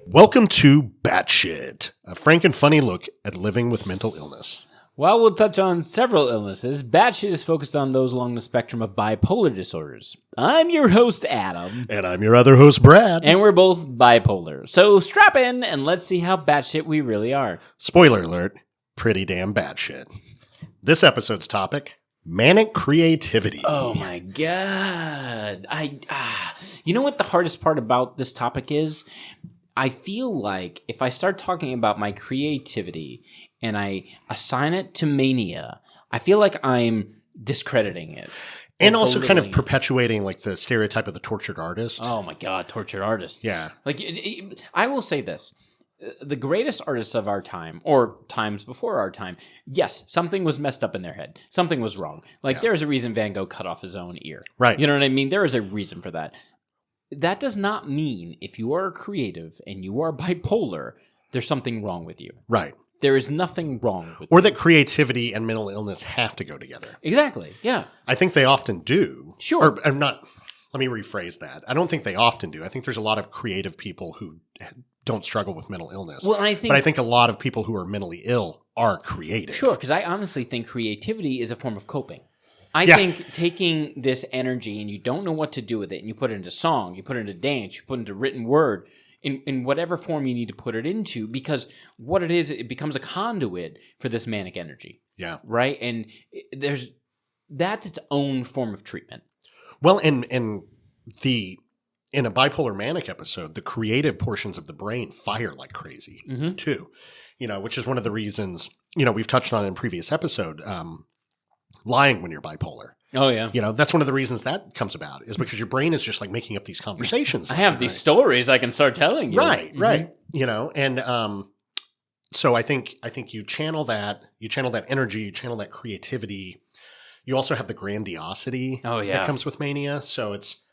Welcome to Batshit, a frank and funny look at living with mental illness. While we'll touch on several illnesses, Batshit is focused on those along the spectrum of bipolar disorders. I'm your host, Adam. And I'm your other host, Brad. And we're both bipolar. So strap in and let's see how batshit we really are. Spoiler alert, pretty damn batshit. This episode's topic, manic creativity. Oh my God. You know what the hardest part about this topic is? I feel like if I start talking about my creativity and I assign it to mania, I feel like I'm discrediting it. And also kind of perpetuating like the stereotype of the tortured artist. Oh my God, tortured artist. Yeah. Like, I will say this. The greatest artists of our time, or times before our time, yes, something was messed up in their head. Something was wrong. Like, there's a reason Van Gogh cut off his own ear. Right. You know what I mean? There is a reason for that. That does not mean if you are creative and you are bipolar, there's something wrong with you. Right. There is nothing wrong with Or you. that creativity and mental illness have to go together. Exactly. Yeah. I think they often do. Sure. Or not, let me rephrase that. I don't think they often do. I think there's a lot of creative people who don't struggle with mental illness. Well, but I think a lot of people who are mentally ill are creative. Sure, because I honestly think creativity is a form of coping. I think taking this energy and you don't know what to do with it, and you put it into song, you put it into dance, you put it into written word, in whatever form you need to put it into, because what it is, it becomes a conduit for this manic energy. Yeah. Right? And that's its own form of treatment. Well, in a bipolar manic episode, the creative portions of the brain fire like crazy too. You know, which is one of the reasons, we've touched on in previous episode, lying when you're bipolar. Oh, yeah. That's one of the reasons that comes about is because your brain is just like making up these conversations. I have these stories I can start telling you. Right, right. And so I think you channel that energy, you channel that creativity. You also have the grandiosity that comes with mania. So it's,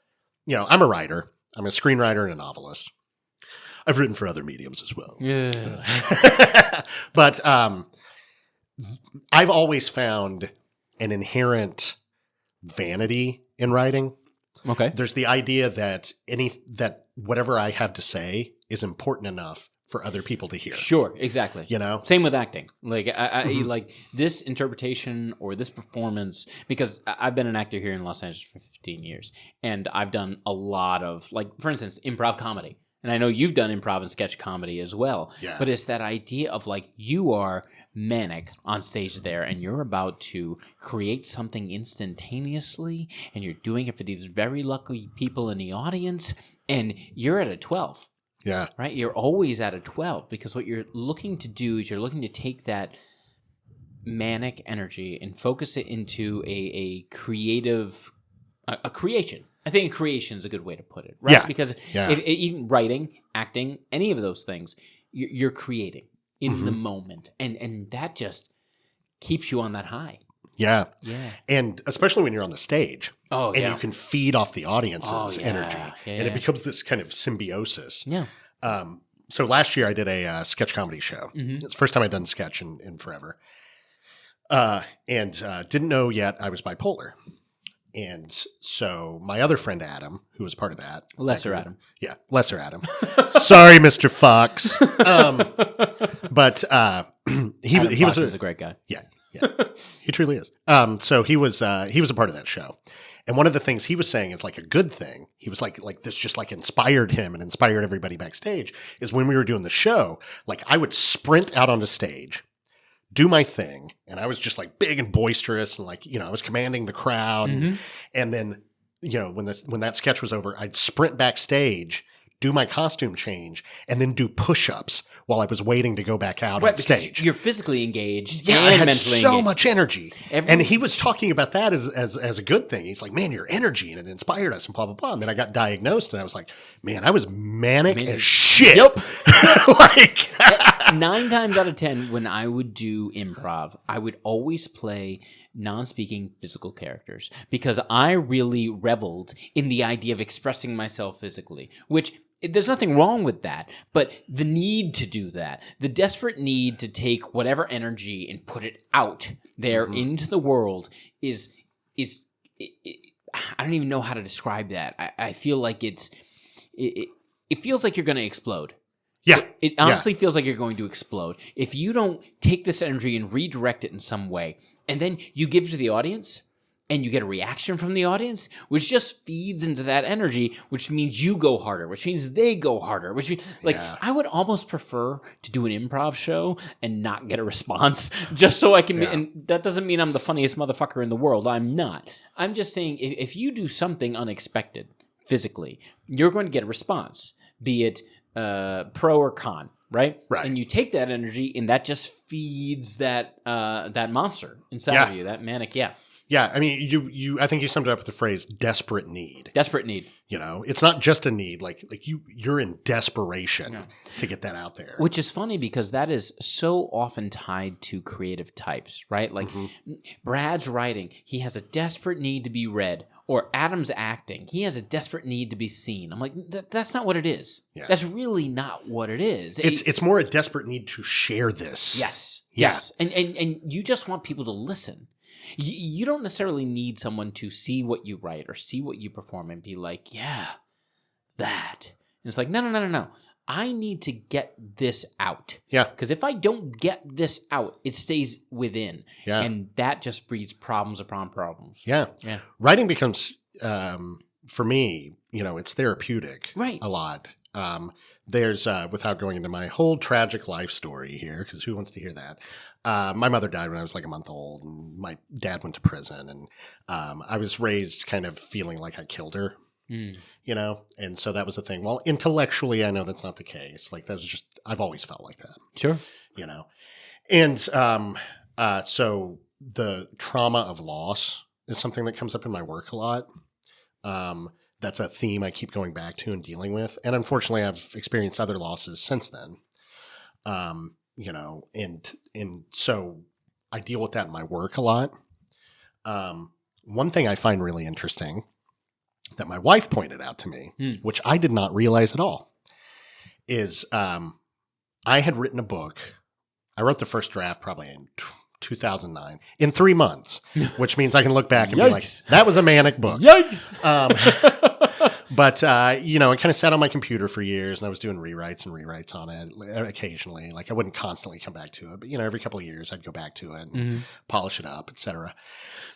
I'm a writer. I'm a screenwriter and a novelist. I've written for other mediums as well. Yeah. But I've always found an inherent vanity in writing. Okay. There's the idea that whatever I have to say is important enough for other people to hear. Sure, exactly. Same with acting. Like I like this interpretation or this performance, because I've been an actor here in Los Angeles for 15 years, and I've done a lot of, like, for instance, improv comedy. And I know you've done improv and sketch comedy as well. Yeah. But it's that idea of, like, you are manic on stage there, and you're about to create something instantaneously, and you're doing it for these very lucky people in the audience, and you're at a 12. Yeah. Right? You're always at a 12, because what you're looking to do is you're looking to take that manic energy and focus it into a creative, a creation. I think creation is a good way to put it, right? Yeah. Because even writing, acting, any of those things, you're creating in the moment. And that just keeps you on that high. Yeah. Yeah. And especially when you're on the stage. Oh, and you can feed off the audience's energy. Yeah, and it becomes this kind of symbiosis. Yeah. So last year I did a sketch comedy show. It's the first time I'd done sketch in forever. And didn't know yet I was bipolar. And so my other friend Adam, who was part of that. Lesser Adam. Yeah, Lesser Adam. Sorry, Mr. Fox. But he was a great guy. Yeah, he truly is. So he was a part of that show. And one of the things he was saying is like a good thing. He was like this just like inspired him and inspired everybody backstage is when we were doing the show, like I would sprint out onto stage, do my thing, and I was just like big and boisterous and like, I was commanding the crowd. And then, when that sketch was over, I'd sprint backstage, do my costume change, and then do push-ups while I was waiting to go back out on stage. You're physically engaged and I had mentally so engaged. Much energy. And he was talking about that as a good thing. He's like, man, your energy, and it inspired us and blah, blah, blah. And then I got diagnosed and I was like, man, I was manic as shit. Yep. Like 9 times out of 10, when I would do improv, I would always play non-speaking physical characters because I really reveled in the idea of expressing myself physically, which there's nothing wrong with that, but the need to do that, the desperate need to take whatever energy and put it out there into the world is I don't even know how to describe that. I feel like it feels like you're going to explode. Yeah. It honestly feels like you're going to explode. If you don't take this energy and redirect it in some way, and then you give it to the audience, and you get a reaction from the audience, which just feeds into that energy, which means you go harder, which means they go harder, which means, I would almost prefer to do an improv show and not get a response just so I can, and that doesn't mean I'm the funniest motherfucker in the world. I'm not. I'm just saying if you do something unexpected physically, you're going to get a response, be it pro or con. Right? And you take that energy and that just feeds that monster inside of you, that manic, Yeah, I mean, I think you summed it up with the phrase "desperate need." Desperate need. You know, it's not just a need. Like you're in desperation to get that out there. Which is funny because that is so often tied to creative types, right? Like Brad's writing, he has a desperate need to be read. Or Adam's acting, he has a desperate need to be seen. I'm like, that's not what it is. Yeah. That's really not what it is. It's more a desperate need to share this. Yes. Yes. And you just want people to listen. You don't necessarily need someone to see what you write or see what you perform and be like, yeah, that. And it's like, no. I need to get this out. Yeah. Because if I don't get this out, it stays within. Yeah. And that just breeds problems upon problems. Yeah. Yeah. Writing becomes, for me, it's therapeutic. Right. A lot. There's, without going into my whole tragic life story here, because who wants to hear that? My mother died when I was like a month old, and my dad went to prison, and I was raised kind of feeling like I killed her. And so that was the thing. Well, intellectually, I know that's not the case. Like, that's just, I've always felt like that. Sure. And so the trauma of loss is something that comes up in my work a lot. That's a theme I keep going back to and dealing with. And unfortunately, I've experienced other losses since then. And so I deal with that in my work a lot. One thing I find really interesting that my wife pointed out to me, which I did not realize at all, is I had written a book. I wrote the first draft probably in 2009 in 3 months, which means I can look back and be like, that was a manic book. Yikes! But I kind of sat on my computer for years, and I was doing rewrites on it occasionally. Like, I wouldn't constantly come back to it, but every couple of years I'd go back to it and polish it up, etc.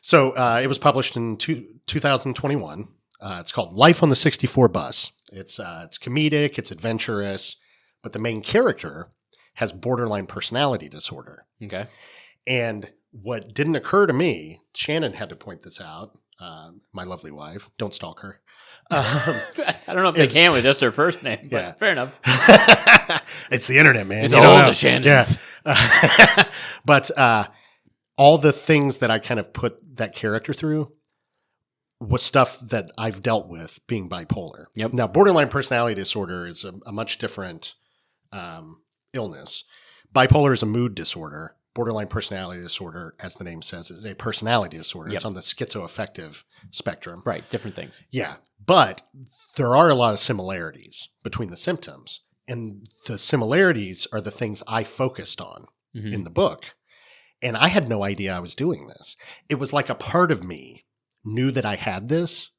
So it was published in 2021. It's called Life on the 64 Bus. It's comedic, it's adventurous, but the main character has borderline personality disorder. Okay. And what didn't occur to me, Shannon had to point this out, my lovely wife, don't stalk her. I don't know if they can with just her first name, but fair enough. It's the internet, man. It's all the Shannons. Yeah. But all the things that I kind of put that character through was stuff that I've dealt with being bipolar. Yep. Now, borderline personality disorder is a much different illness. Bipolar is a mood disorder. Borderline personality disorder, as the name says, is a personality disorder. Yep. It's on the schizoaffective spectrum. Right, different things. Yeah, but there are a lot of similarities between the symptoms. And the similarities are the things I focused on in the book. And I had no idea I was doing this. It was like a part of me knew that I had this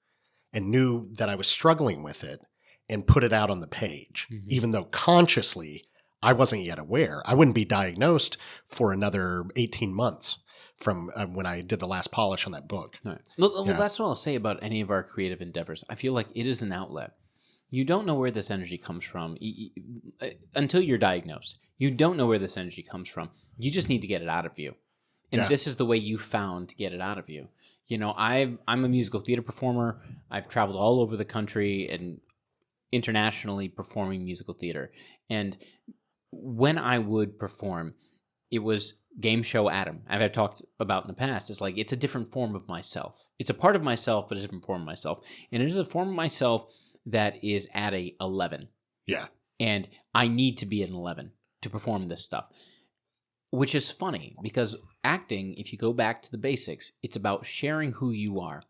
and knew that I was struggling with it and put it out on the page, even though consciously I wasn't yet aware. I wouldn't be diagnosed for another 18 months from when I did the last polish on that book. Right. Well, that's what I'll say about any of our creative endeavors. I feel like it is an outlet. You don't know where this energy comes from until you're diagnosed. You don't know where this energy comes from. You just need to get it out of you. And this is the way you found to get it out of you. I'm a musical theater performer. I've traveled all over the country and internationally performing musical theater. And when I would perform, it was game show Adam. I've talked about in the past. It's like, it's a different form of myself. It's a part of myself, but a different form of myself. And it is a form of myself that is at a 11. Yeah. And I need to be at an 11 to perform this stuff. Which is funny because acting, if you go back to the basics, it's about sharing who you are.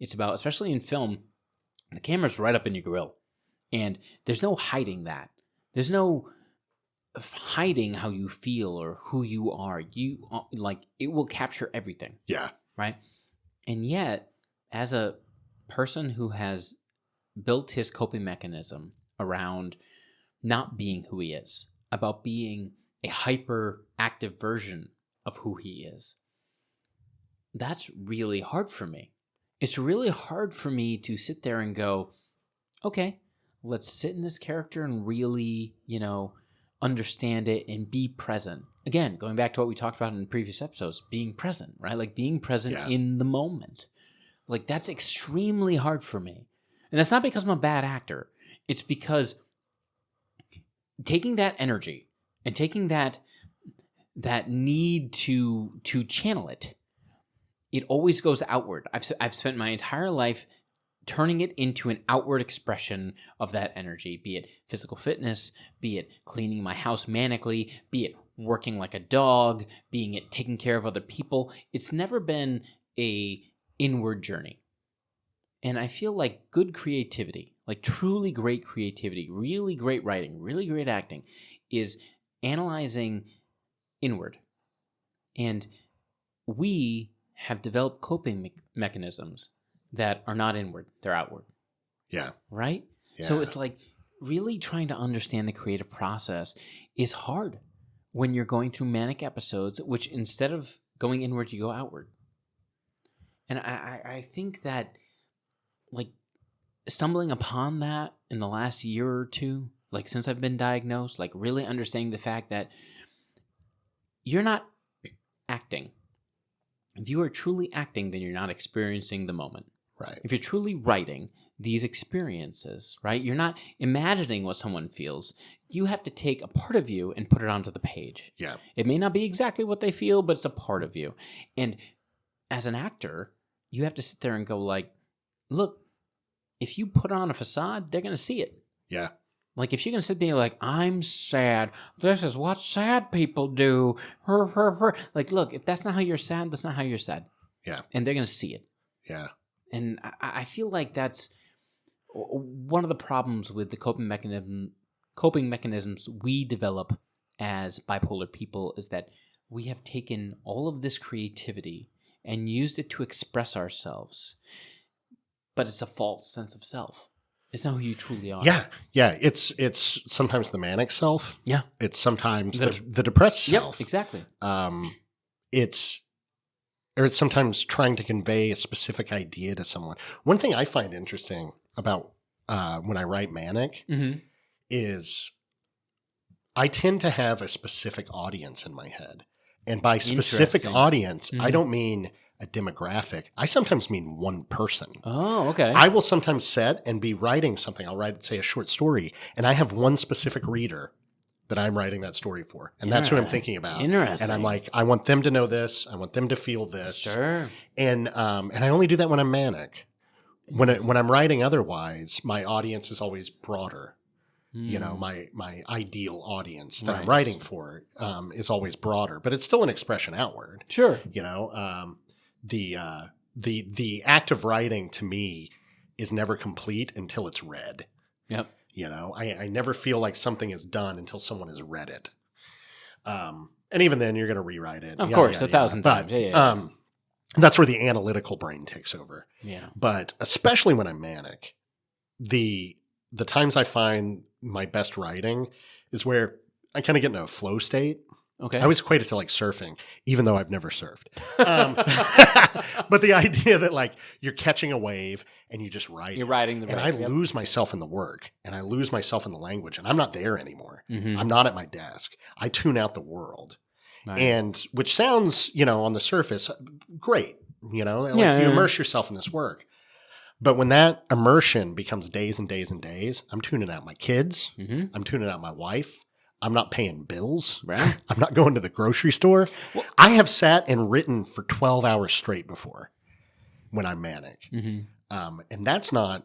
It's about, especially in film, the camera's right up in your grill. And there's no hiding that. There's no hiding how you feel or who you are. It will capture everything. Yeah. Right? And yet, as a person who has built his coping mechanism around not being who he is, about being a hyperactive version of who he is. That's really hard for me. It's really hard for me to sit there and go, okay, let's sit in this character and really, understand it and be present. Again, going back to what we talked about in previous episodes, being present, right? Like being present in the moment. Like that's extremely hard for me. And that's not because I'm a bad actor. It's because taking that energy and taking that need to channel it, it always goes outward. I've spent my entire life turning it into an outward expression of that energy, be it physical fitness, be it cleaning my house manically, be it working like a dog, being it taking care of other people. It's never been a inward journey. And I feel like good creativity, like truly great creativity, really great writing, really great acting, is analyzing inward. And we have developed coping mechanisms that are not inward, they're outward. Yeah. Right? Yeah. So it's like really trying to understand the creative process is hard when you're going through manic episodes, which instead of going inward, you go outward. And I think that like stumbling upon that in the last year or two, like since I've been diagnosed, like really understanding the fact that you're not acting. If you are truly acting, then you're not experiencing the moment. Right. If you're truly writing these experiences, right, you're not imagining what someone feels. You have to take a part of you and put it onto the page. Yeah. It may not be exactly what they feel, but it's a part of you. And as an actor, you have to sit there and go like, look, if you put on a facade, they're going to see it. Yeah. Like if you're going to sit there like, I'm sad. This is what sad people do. Like, look, if that's not how you're sad, that's not how you're sad. Yeah. And they're going to see it. Yeah. And I feel like that's one of the problems with the coping mechanisms we develop as bipolar people is that we have taken all of this creativity and used it to express ourselves. But it's a false sense of self. It's not who you truly are. Yeah. Yeah. It's sometimes the manic self. Yeah. It's sometimes the depressed self. Yep, exactly. It's sometimes trying to convey a specific idea to someone. One thing I find interesting about when I write Manic is I tend to have a specific audience in my head. And by specific audience, I don't mean a demographic. I sometimes mean one person. Oh, okay. I will sometimes sit and be writing something. I'll write, say, a short story, and I have one specific reader that I'm writing that story for. And that's who I'm thinking about. Interesting. And I'm like, I want them to know this. I want them to feel this. Sure. And I only do that when I'm manic. When I'm writing otherwise, my audience is always broader. You know, my ideal audience that I'm writing for is always broader, but it's still an expression outward. Sure. You know, the act of writing to me is never complete until it's read. Yep. You know, I never feel like something is done until someone has read it. And even then, you're going to rewrite it. Of course, 1,000 times. But, that's where the analytical brain takes over. Yeah. But especially when I'm manic, the times I find my best writing is where I kind of get into a flow state. Okay. I always equate it to like surfing, even though I've never surfed. But the idea that like you're catching a wave and you just write. You're writing the wave. And I lose myself in the work and I lose myself in the language and I'm not there anymore. Mm-hmm. I'm not at my desk. I tune out the world. Right. And which sounds, you know, on the surface, great. You know, like you immerse yourself in this work. But when that immersion becomes days and days and days, I'm tuning out my kids. Mm-hmm. I'm tuning out my wife. I'm not paying bills. Right. I'm not going to the grocery store. Well, I have sat and written for 12 hours straight before when I'm manic. Mm-hmm. And that's not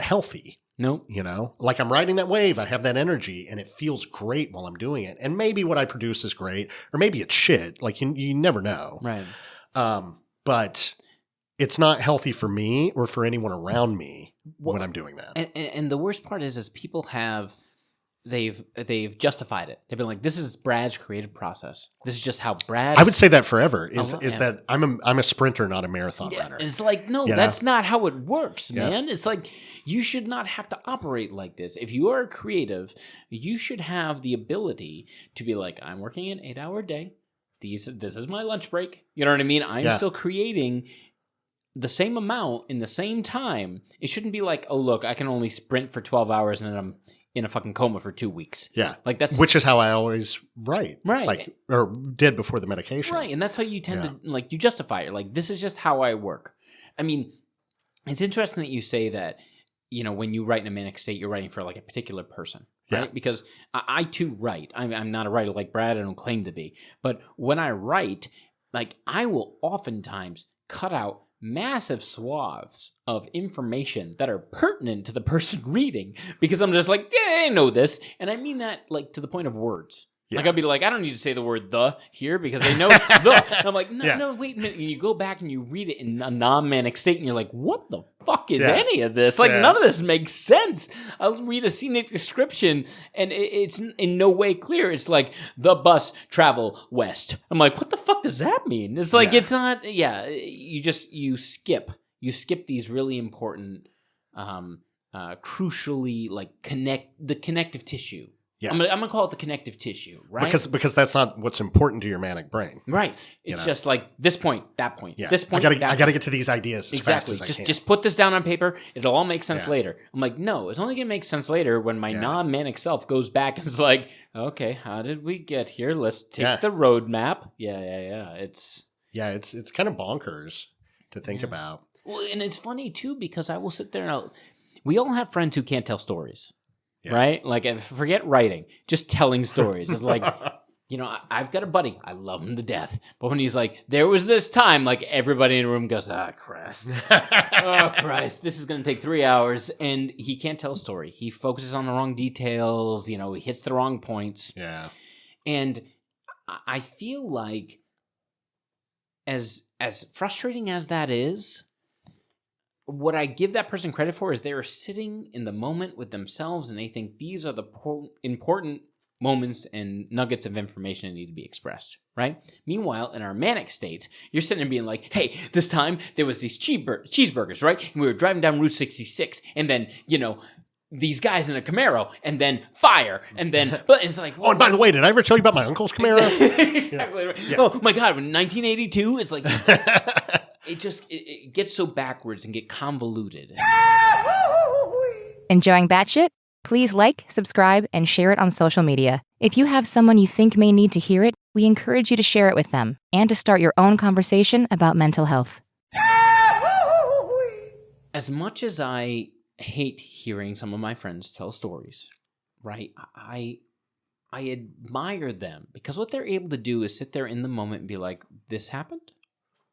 healthy. Nope. You know, like I'm riding that wave. I have that energy and it feels great while I'm doing it. And maybe what I produce is great or maybe it's shit. Like you never know. Right. But it's not healthy for me or for anyone around me when I'm doing that. And the worst part is people have they've justified it. They've been like, this is Brad's creative process. This is just how Brad. I would say that forever is yeah. that I'm a sprinter, not a marathon runner. It's like, no, that's not how it works, man. It's like, you should not have to operate like this. If you are a creative, you should have the ability to be like, I'm working an 8-hour day. This is my lunch break. You know what I mean? I'm still creating the same amount in the same time. It shouldn't be like, oh, look, I can only sprint for 12 hours and then I'm in a fucking coma for 2 weeks. Yeah. Like that's which is how I always write. Right. Like, or did before the medication. Right. And that's how you tend to, like, you justify it. Like, this is just how I work. I mean, it's interesting that you say that, you know, when you write in a manic state, you're writing for like a particular person. Right. Yeah. Because I too write. I'm not a writer like Brad. I don't claim to be. But when I write, like, I will oftentimes cut out massive swaths of information that are pertinent to the person reading, because I'm just like, yeah, I know this. And I mean that like to the point of words. Yeah. Like, I'd be like, I don't need to say the word the here because they know the. And I'm like, no, wait a minute. And you go back and you read it in a non-manic state and you're like, what the fuck is any of this? Like, none of this makes sense. I'll read a scenic description and it's in no way clear. It's like, the bus travel west. I'm like, what the fuck does that mean? It's like, it's not, you skip these really important, crucially, like, the connective tissue. Yeah. I'm gonna call it the connective tissue, right? Because that's not what's important to your manic brain, right? It's just like this point, that point, this point. I gotta get to these ideas as fast as I can. Just put this down on paper. It'll all make sense later. I'm like, no, it's only gonna make sense later when my non-manic self goes back and is like, okay, how did we get here? Let's take the roadmap. It's kind of bonkers to think about. Well, and it's funny too because I will sit there and we all have friends who can't tell stories. Yeah. Right? Like, forget writing, just telling stories. It's like, you know, I've got a buddy. I love him to death. But when he's like, there was this time, like, everybody in the room goes, Christ. Oh, Christ. This is going to take 3 hours. And he can't tell a story. He focuses on the wrong details. You know, he hits the wrong points. Yeah. And I feel like as frustrating as that is, what I give that person credit for is they're sitting in the moment with themselves and they think these are the important moments and nuggets of information that need to be expressed, right? Meanwhile, in our manic states, you're sitting there being like, hey, this time there was these cheeseburgers, right? And we were driving down Route 66 and then, you know, these guys in a Camaro and then fire and then, but it's like, oh, and by the way, did I ever tell you about my uncle's Camaro? Exactly. Right. Yeah. Oh my God, when 1982, it's like, it gets so backwards and get convoluted. Enjoying Batshit? Please like, subscribe, and share it on social media. If you have someone you think may need to hear it, we encourage you to share it with them and to start your own conversation about mental health. As much as I hate hearing some of my friends tell stories, right? I admire them because what they're able to do is sit there in the moment and be like, this happened,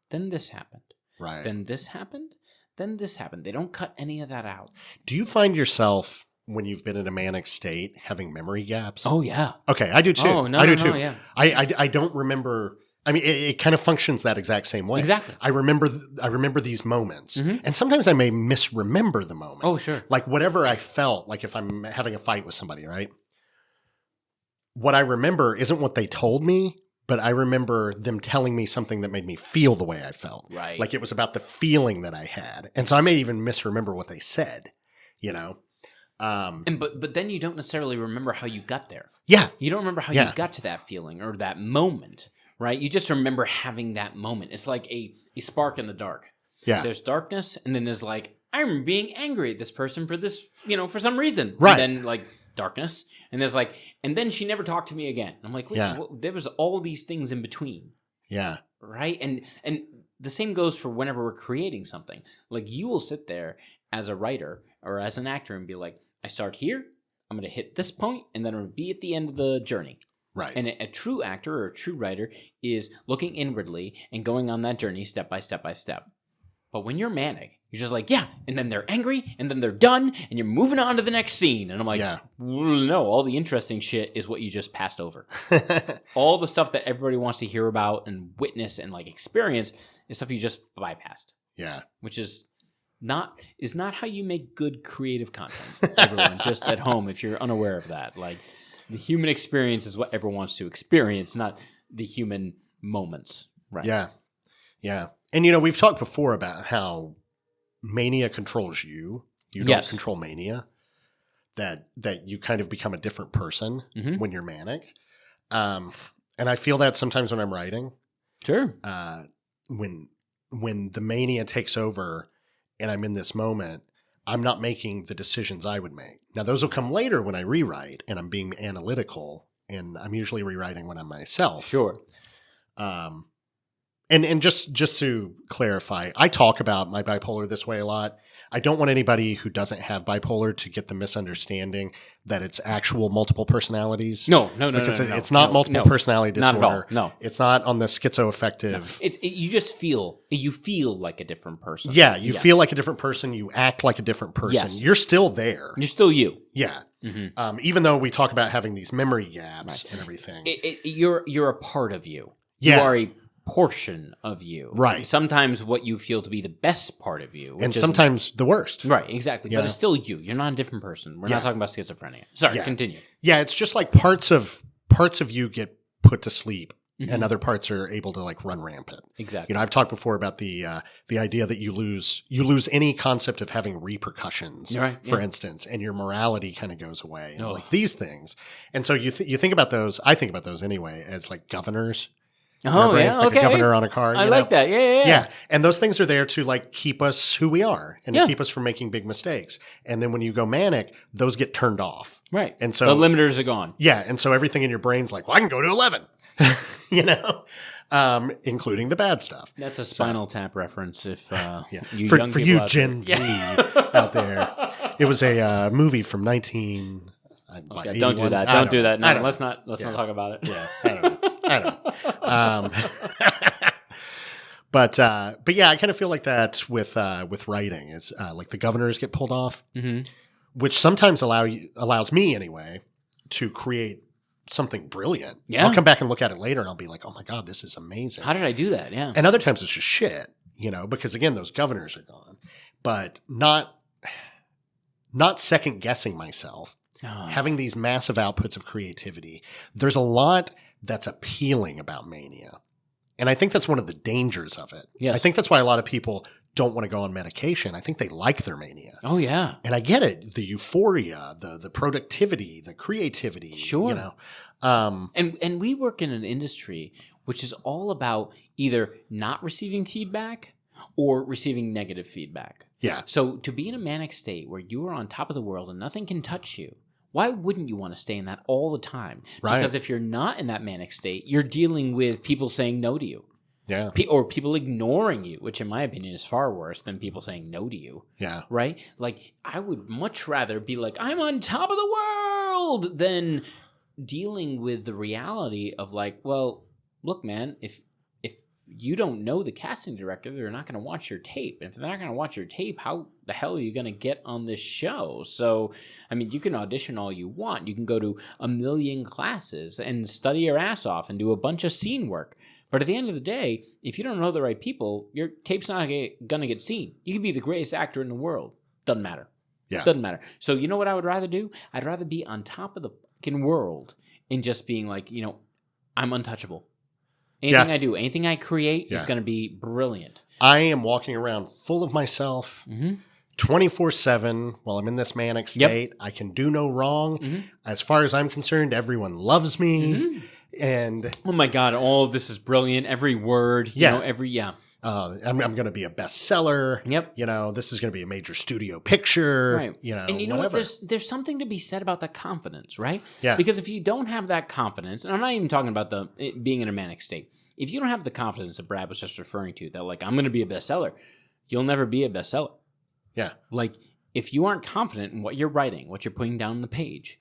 then this happened, right? Then this happened, then this happened. They don't cut any of that out. Do you find yourself, when you've been in a manic state, having memory gaps? Oh, yeah. Okay, I do too. Oh, no, I do no, too. Yeah. I don't remember. I mean, it kind of functions that exact same way. Exactly. I remember these moments, and sometimes I may misremember the moment. Oh, sure. Like whatever I felt, like if I'm having a fight with somebody, right? What I remember isn't what they told me, but I remember them telling me something that made me feel the way I felt. Right. Like it was about the feeling that I had, and so I may even misremember what they said. You know. But then you don't necessarily remember how you got there. Yeah. You don't remember how you got to that feeling or that moment, right? You just remember having that moment. It's like a spark in the dark. Yeah. There's darkness, and then there's like, I remember being angry at this person for this, you know, for some reason. Right. And then like darkness, and there's like, and then she never talked to me again. I'm like, wait, there was all these things in between. Yeah. Right? And the same goes for whenever we're creating something. Like you will sit there as a writer or as an actor and be like, I start here, I'm going to hit this point, and then I'm going to be at the end of the journey. Right. And a true actor or a true writer is looking inwardly and going on that journey step by step by step. But when you're manic, you're just like, yeah, and then they're angry, and then they're done, and you're moving on to the next scene. And I'm like, no, all the interesting shit is what you just passed over. All the stuff that everybody wants to hear about and witness and like experience is stuff you just bypassed. Yeah. Which is is not how you make good creative content. Everyone, just at home, if you're unaware of that, like the human experience is what everyone wants to experience, not the human moments. Right. Yeah. Yeah. And, you know, we've talked before about how mania controls you. You don't control mania. That you kind of become a different person when you're manic. And I feel that sometimes when I'm writing. Sure. When the mania takes over and I'm in this moment, I'm not making the decisions I would make. Now, those will come later when I rewrite and I'm being analytical, and I'm usually rewriting when I'm myself. Sure. And just to clarify, I talk about my bipolar this way a lot. I don't want anybody who doesn't have bipolar to get the misunderstandanding that it's actual multiple personalities. No. Because it's not multiple personality disorder. Not at all. No. It's not on the schizoaffective. No. You feel like a different person. Yeah, you feel like a different person. You act like a different person. Yes. You're still there. You're still you. Yeah. Even though we talk about having these memory gaps and everything. You're a part of you. Yeah. You are a portion of you. Right. Sometimes what you feel to be the best part of you. And sometimes the worst. Right, exactly. Yeah. But it's still you. You're not a different person. We're not talking about schizophrenia. Sorry, continue. Yeah, it's just like parts of you get put to sleep and other parts are able to like run rampant. Exactly. You know, I've talked before about the idea that you lose any concept of having repercussions, for instance, and your morality kind of goes away, and like these things. And so you think about those. I think about those anyway as like governors. Oh, right? yeah, like okay. a governor on a car. I like that. Yeah. Yeah, and those things are there to like keep us who we are and to keep us from making big mistakes. And then when you go manic, those get turned off. Right. And so the limiters are gone. Yeah, and so everything in your brain's like, well, I can go to 11. You know, including the bad stuff. That's a Spinal Tap reference. If you for young you people Gen Z out there, it was a movie from 19. Okay, don't do that. Don't do that. No, let's not talk about it. Yeah, I don't know. But yeah, I kind of feel like that with writing is like the governors get pulled off, which sometimes allows me anyway to create something brilliant. Yeah. I'll come back and look at it later and I'll be like, oh my God, this is amazing. How did I do that? Yeah. And other times it's just shit, you know, because again, those governors are gone, but not second guessing myself, having these massive outputs of creativity. There's a lot that's appealing about mania. And I think that's one of the dangers of it. Yes. I think that's why a lot of people don't want to go on medication. I think they like their mania. Oh, yeah. And I get it. The euphoria, the productivity, the creativity. Sure. You know? And we work in an industry which is all about either not receiving feedback or receiving negative feedback. Yeah. So to be in a manic state where you are on top of the world and nothing can touch you, why wouldn't you want to stay in that all the time? Right. Because if you're not in that manic state, you're dealing with people saying no to you. Yeah. Or people ignoring you, which in my opinion is far worse than people saying no to you. Yeah. Right? Like, I would much rather be like, I'm on top of the world than dealing with the reality of like, well, look, man, if you don't know the casting director, they're not going to watch your tape. And if they're not going to watch your tape, how the hell are you going to get on this show? So, I mean, you can audition all you want. You can go to 1,000,000 classes and study your ass off and do a bunch of scene work. But at the end of the day, if you don't know the right people, your tape's not going to get seen. You could be the greatest actor in the world. Doesn't matter. Yeah. Doesn't matter. So you know what I would rather do? I'd rather be on top of the fucking world and just being like, you know, I'm untouchable. Anything I do, anything I create is going to be brilliant. I am walking around full of myself 24/7 while I'm in this manic state. Yep. I can do no wrong. As far as I'm concerned, everyone loves me. And oh my God, all of this is brilliant. Every word, you know, I'm going to be a bestseller. Yep. You know, this is going to be a major studio picture. Right. You know, and you know whatever. what? There's something to be said about that confidence, right? Yeah. Because if you don't have that confidence, and I'm not even talking about being in a manic state. If you don't have the confidence that Brad was just referring to, that like, I'm going to be a bestseller, you'll never be a bestseller. Yeah. Like, if you aren't confident in what you're writing, what you're putting down on the page,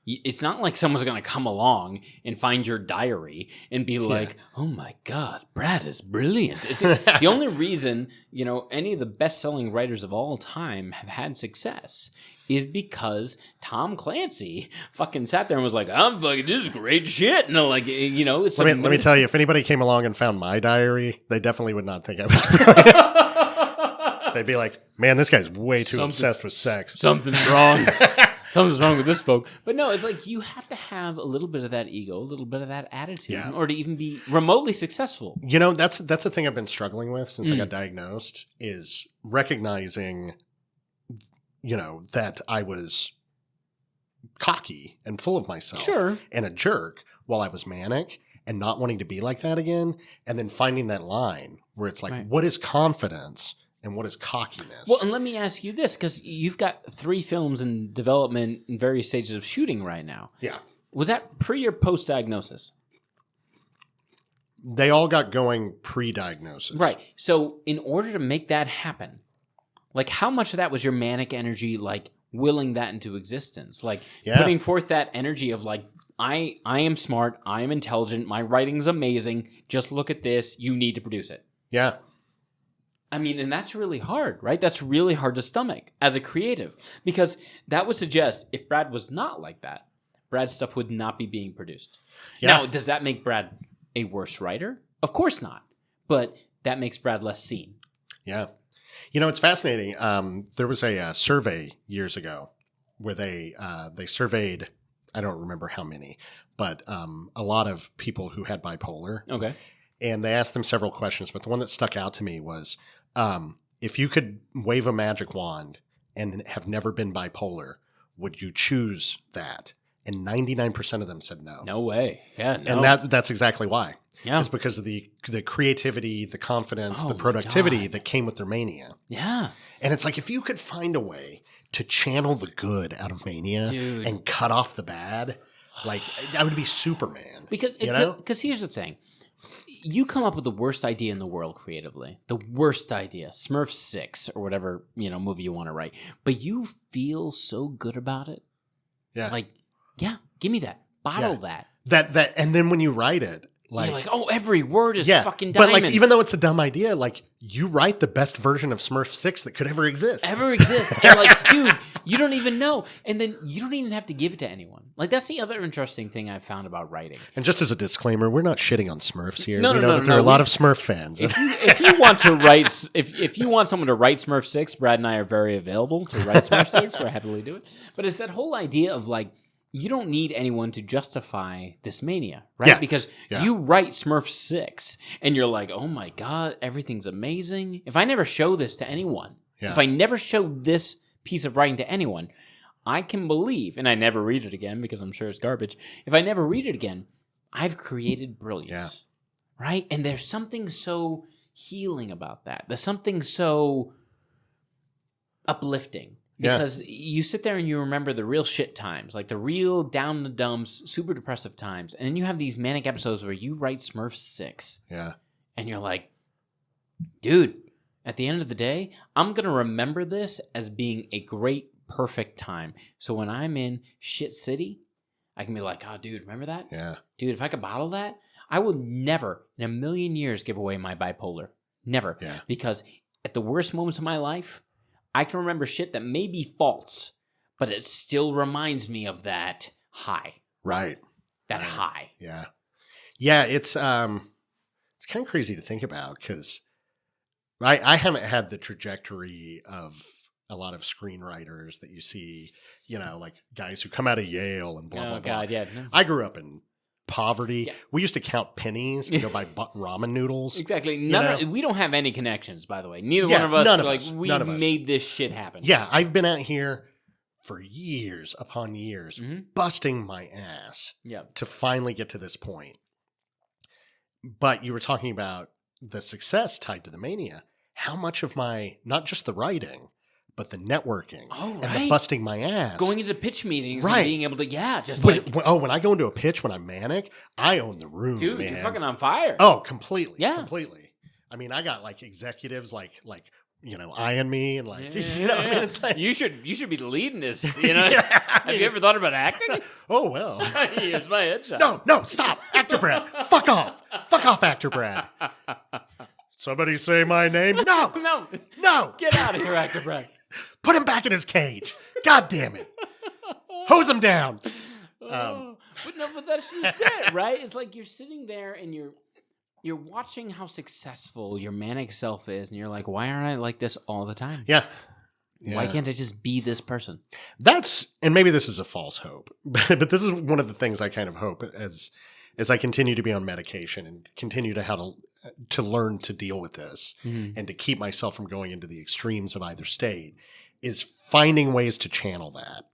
it's not like someone's going to come along and find your diary and be like, oh my God, Brad is brilliant. It's the only reason, you know, any of the best-selling writers of all time have had success is because Tom Clancy fucking sat there and was like, I'm fucking, this is great shit. And like, you know, it's let me tell you, if anybody came along and found my diary, they definitely would not think I was brilliant. They'd be like, man, this guy's way too obsessed with sex. Something's wrong. Something's wrong with this folk. But no, it's like you have to have a little bit of that ego, a little bit of that attitude in order to even be remotely successful. You know, that's the thing I've been struggling with since I got diagnosed is recognizing, you know, that I was cocky and full of myself and a jerk while I was manic and not wanting to be like that again. And then finding that line where it's like, what is confidence? And what is cockiness? Well, and let me ask you this, because you've got 3 films in development in various stages of shooting right now. Yeah. Was that pre or post-diagnosis? They all got going pre-diagnosis. Right. So in order to make that happen, like how much of that was your manic energy, like willing that into existence? Like putting forth that energy of like, I am smart, I am intelligent, my writing's amazing, just look at this, you need to produce it. Yeah. I mean, and that's really hard, right? That's really hard to stomach as a creative, because that would suggest if Brad was not like that, Brad's stuff would not be being produced. Yeah. Now, does that make Brad a worse writer? Of course not. But that makes Brad less seen. Yeah. You know, it's fascinating. There was a survey years ago where they surveyed, I don't remember how many, but a lot of people who had bipolar. Okay. And they asked them several questions, but the one that stuck out to me was, if you could wave a magic wand and have never been bipolar, would you choose that? And 99% of them said no. No way. Yeah, no. And that's exactly why. Yeah. It's because of the creativity, the confidence, the productivity that came with their mania. Yeah. And it's like, if you could find a way to channel the good out of mania and cut off the bad, like, that would be Superman. Because here's the thing. You come up with the worst idea in the world creatively, the worst idea, Smurfs 6 or whatever, you know, movie you want to write, but you feel so good about it. Yeah. Like, yeah, give me that. Bottle that. That, and then when you write it, like, you're like, oh, every word is fucking diamonds. But like, even though it's a dumb idea, like, you write the best version of Smurf 6 that could ever exist. And like, dude, you don't even know. And then you don't even have to give it to anyone. Like, that's the other interesting thing I've found about writing. And just as a disclaimer, we're not shitting on Smurfs here. No, there are a lot of Smurf fans. If you want to write, if you want someone to write Smurf 6, Brad and I are very available to write Smurf 6. We're happy to do it. But it's that whole idea of like, you don't need anyone to justify this mania, right? Yeah. Because you write Smurf 6 and you're like, oh my God, everything's amazing. If I never show this to anyone, if I never show this piece of writing to anyone, I can believe, and I never read it again because I'm sure it's garbage. If I never read it again, I've created brilliance, right? And there's something so healing about that. There's something so uplifting. Because you sit there and you remember the real shit times, like the real down the dumps, super depressive times. And then you have these manic episodes where you write Smurf 6. Yeah. And you're like, dude, at the end of the day, I'm going to remember this as being a great, perfect time. So when I'm in shit city, I can be like, oh, dude, remember that? Yeah. Dude, if I could bottle that, I would never in a million years give away my bipolar. Never. Yeah. Because at the worst moments of my life, I can remember shit that may be false, but it still reminds me of that high. Right. That high. Yeah. Yeah, it's kind of crazy to think about because I haven't had the trajectory of a lot of screenwriters that you see, you know, like guys who come out of Yale and blah, blah, blah. God, yeah. No. I grew up in poverty. Yeah. We used to count pennies to go buy ramen noodles. Exactly. We don't have any connections, by the way. Neither one of us. We made this shit happen. Yeah, I've been out here for years upon years, busting my ass to finally get to this point. But you were talking about the success tied to the mania. How much of my, not just the writing, but the networking and the busting my ass. Going into pitch meetings and being able to, when I go into a pitch when I'm manic, I own the room, dude, man. You're fucking on fire. Oh, completely. Yeah. Completely. I mean, I got like executives like you know, eyeing me and like, you know what I mean? It's like, you should be leading this, you know? Have you ever thought about acting? Oh, well. Here's my headshot. No, stop. Actor Brad. Fuck off, Actor Brad. Somebody say my name. No. Get out of here, Actor Brad. Put him back in his cage. God damn it. Hose him down. But that's just it, right? It's like you're sitting there and you're You're watching how successful your manic self is, and you're like, why aren't I like this all the time? Yeah. Why can't I just be this person? And maybe this is a false hope, but this is one of the things I kind of hope as I continue to be on medication and continue to learn to deal with this and to keep myself from going into the extremes of either state, is finding ways to channel that.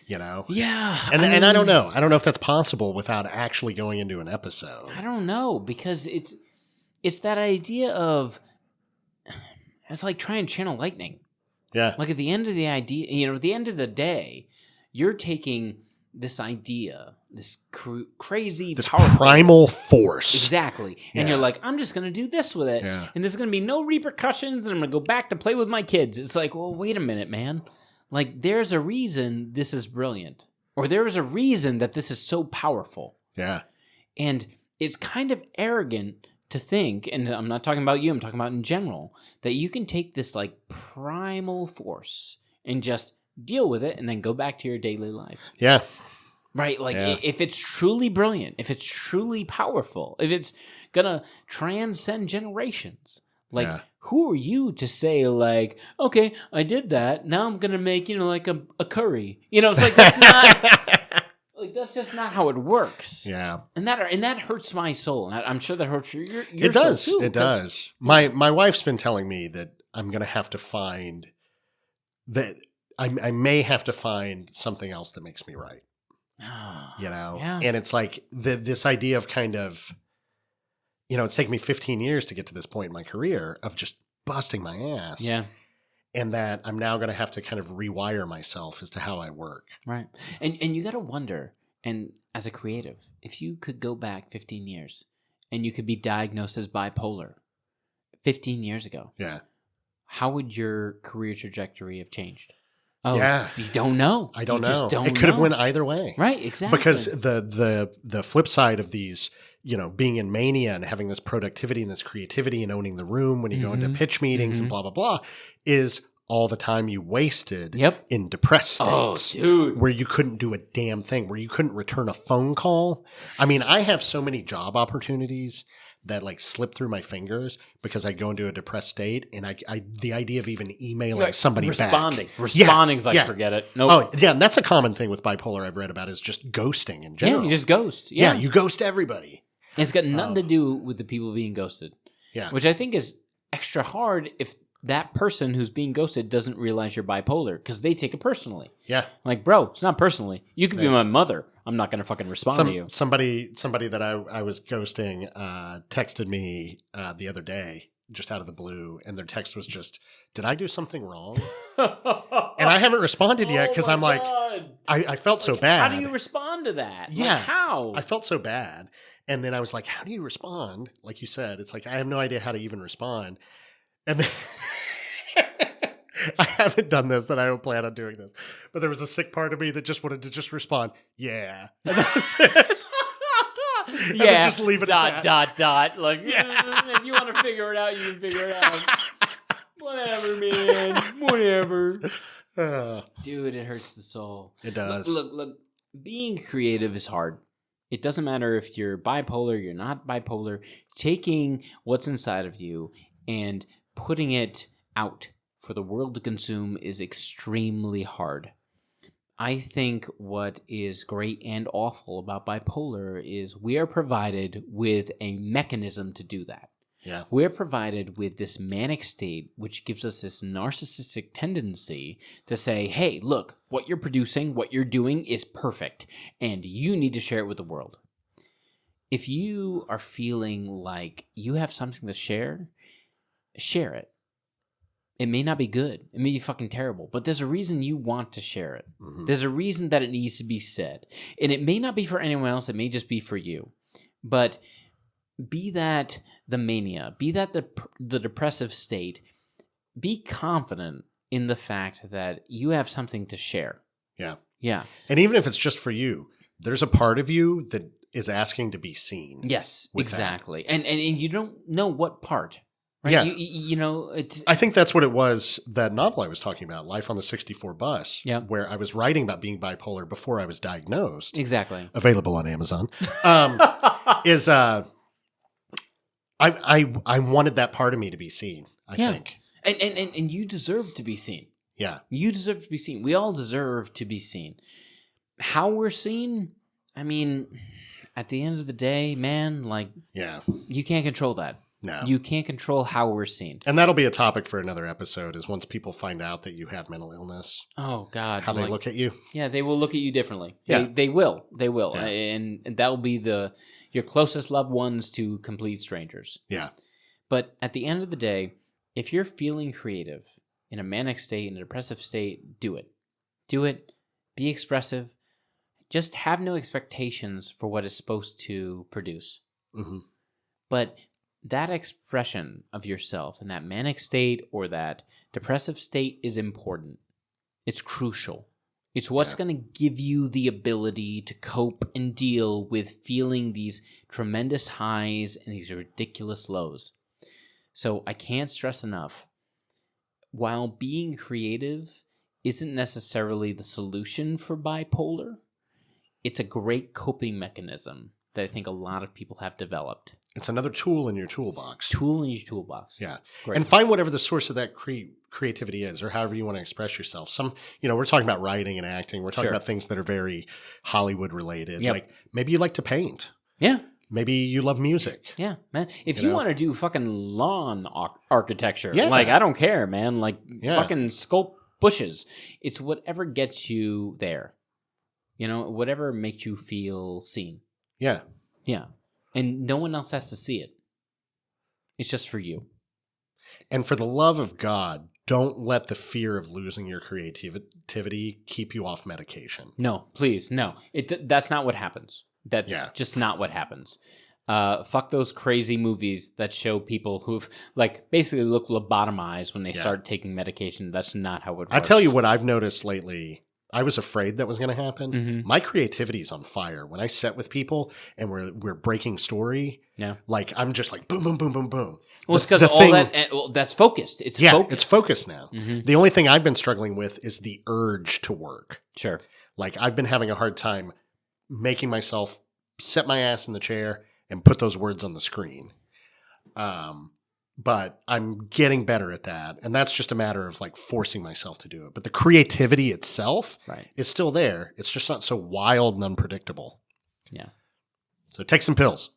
Yeah. And I don't know. I don't know if that's possible without actually going into an episode. I don't know, because it's that idea of, it's like trying to channel lightning. Yeah. Like at the end of the idea, at the end of the day, you're taking this idea, this crazy, this powerful primal force. Exactly. And you're like, I'm just going to do this with it. Yeah. And there's going to be no repercussions, and I'm going to go back to play with my kids. It's like, well, wait a minute, man. Like, there's a reason this is brilliant, or there is a reason that this is so powerful. Yeah. And it's kind of arrogant to think, and I'm not talking about you, I'm talking about in general, that you can take this like primal force and just deal with it and then go back to your daily life. Yeah. Right? Like, if it's truly brilliant, if it's truly powerful, if it's going to transcend generations, like, who are you to say, like, okay, I did that, now I'm going to make, like a curry. It's like, that's not... Like, that's just not how it works. Yeah. And that hurts my soul. And I'm sure that hurts your It does. soul too. It does. My wife's been telling me that I'm going to have to find that I may have to find something else that makes me right. Yeah. And it's like this idea of kind of, it's taken me 15 years to get to this point in my career of just busting my ass. Yeah. And that I'm now going to have to kind of rewire myself as to how I work. Right. And you got to wonder, and as a creative, if you could go back 15 years and you could be diagnosed as bipolar 15 years ago. Yeah. How would your career trajectory have changed? Oh, yeah. You don't know. I don't you know. Just don't it could have know. went either way. Right, exactly. Because the flip side of these, being in Mania and having this productivity and this creativity and owning the room when you go into pitch meetings and blah, blah, blah, is all the time you wasted in depressed states where you couldn't do a damn thing, where you couldn't return a phone call. I mean, I have so many job opportunities that like slip through my fingers because I go into a depressed state, and I the idea of even emailing somebody responding back. is like, forget it. No. Oh yeah, and that's a common thing with bipolar I've read about, is just ghosting in general. Yeah, you just ghost. Yeah, you ghost everybody. And it's got nothing to do with the people being ghosted. Yeah, which I think is extra hard if that person who's being ghosted doesn't realize you're bipolar, because they take it personally. Yeah. Like, bro, it's not personally. You could be my mother. I'm not going to fucking respond to you. Somebody that I was ghosting texted me the other day, just out of the blue, and their text was just, did I do something wrong? And I haven't responded yet because I'm like, I felt so bad. How do you respond to that? Yeah. Like, how? I felt so bad. And then I was like, how do you respond? Like you said, it's like, I have no idea how to even respond. And then I haven't done this, and I don't plan on doing this, but there was a sick part of me that just wanted to just respond, yeah. And that was it. Yeah. Just leave it at that. Like, if you want to figure it out, you can figure it out. Whatever, man. Whatever. Dude, it hurts the soul. It does. Look, being creative is hard. It doesn't matter if you're bipolar, you're not bipolar. Taking what's inside of you and putting it out for the world to consume is extremely hard. I think what is great and awful about bipolar is we are provided with a mechanism to do that. Yeah. We're provided with this manic state, which gives us this narcissistic tendency to say, hey, look, what you're producing, what you're doing is perfect, and you need to share it with the world. If you are feeling like you have something to share it. It may not be good. It may be fucking terrible, but there's a reason you want to share it. Mm-hmm. There's a reason that it needs to be said. And it may not be for anyone else. It may just be for you. But be that the mania, be that the depressive state, be confident in the fact that you have something to share. Yeah. Yeah. And even if it's just for you, there's a part of you that is asking to be seen. Yes, exactly. And you don't know what part. Right? Yeah. You know, I think that's what it was, that novel I was talking about, Life on the 64 Bus, where I was writing about being bipolar before I was diagnosed. Exactly. Available on Amazon. I wanted that part of me to be seen, I think. And you deserve to be seen. Yeah. You deserve to be seen. We all deserve to be seen. How we're seen, I mean, at the end of the day, man, like, you can't control that. No. You can't control how we're seen. And that'll be a topic for another episode, is once people find out that you have mental illness. Oh, God. How they look at you. Yeah, they will look at you differently. Yeah. They will. They will. Yeah. And that'll be your closest loved ones to complete strangers. Yeah. But at the end of the day, if you're feeling creative in a manic state, in a depressive state, do it. Do it. Be expressive. Just have no expectations for what it's supposed to produce. Mm-hmm. But that expression of yourself in that manic state or that depressive state is important. It's crucial. It's what's going to give you the ability to cope and deal with feeling these tremendous highs and these ridiculous lows. So I can't stress enough, while being creative isn't necessarily the solution for bipolar, it's a great coping mechanism that I think a lot of people have developed. It's another tool in your toolbox. Yeah. Great. And find whatever the source of that creativity is, or however you want to express yourself. We're talking about writing and acting. We're talking about things that are very Hollywood related. Yep. Like maybe you like to paint. Yeah. Maybe you love music. Yeah, man. If you want to do fucking lawn architecture, Yeah. like, I don't care, man. Like, fucking sculpt bushes. It's whatever gets you there. Whatever makes you feel seen. Yeah. Yeah. And no one else has to see it. It's just for you. And for the love of God, don't let the fear of losing your creativity keep you off medication. No, please, no. That's not what happens. That's just not what happens. Fuck those crazy movies that show people who've basically look lobotomized when they start taking medication. That's not how it works. I tell you what I've noticed lately. I was afraid that was going to happen. Mm-hmm. My creativity is on fire. When I sit with people and we're breaking story, I'm just like boom, boom, boom, boom, boom. Well, it's because that's focused. It's focused. It's focused now. Mm-hmm. The only thing I've been struggling with is the urge to work. Sure. I've been having a hard time making myself sit my ass in the chair and put those words on the screen. But I'm getting better at that. And that's just a matter of forcing myself to do it. But the creativity itself is still there. It's just not so wild and unpredictable. Yeah. So take some pills.